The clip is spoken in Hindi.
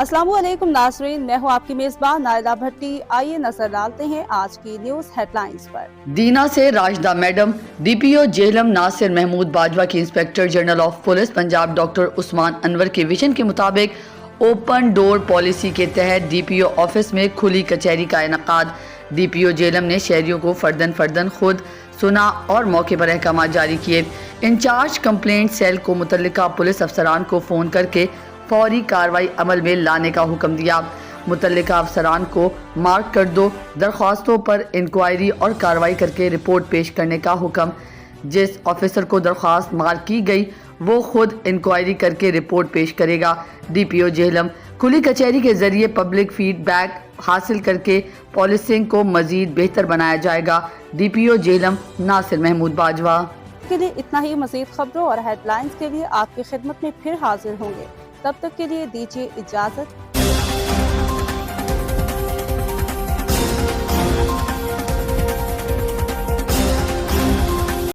अस्सलामुअलैकुम नाज़रीन, मैं हूँ आपकी मेज़बान नायला भट्टी। आइए नजर डालते हैं आज की न्यूज़ हेडलाइंस पर। दीना से राशिदा मैडम, डीपीओ जेहलम नासिर महमूद बाजवा की inspector general of police Punjab doctor Usman Anwar के विजन के मुताबिक ओपन डोर पॉलिसी के तहत डीपीओ ऑफिस में खुली कचहरी का इनकाद। डीपीओ जेहलम ने शहरियों को फर्दन फर्दन खुद सुना और मौके पर अहकाम जारी किए। इंचार्ज कंप्लेंट सेल को मुतल्लिका पुलिस अफसरान को फ़ोन करके फौरी कार्रवाई अमल में लाने का हुक्म दिया। मुतल्लिका अफसरान को मार्क कर दो दरख्वास्तों पर इंक्वायरी और कार्रवाई करके रिपोर्ट पेश करने का हुक्म। जिस ऑफिसर को दरख्वास्त मार्क की गई वो खुद इंक्वायरी करके रिपोर्ट पेश करेगा। डीपीओ जेहलम, खुली कचहरी के जरिए पब्लिक फीडबैक हासिल करके पॉलिसिंग को मजीद बेहतर बनाया जाएगा। डीपीओ जेहलम नासिर महमूद बाजवा। के लिए इतना ही। मजीद खबरों और हेडलाइंस के लिए आपकी खिदमत में फिर हाजिर होंगे। तब तक के लिए दीजिए इजाजत।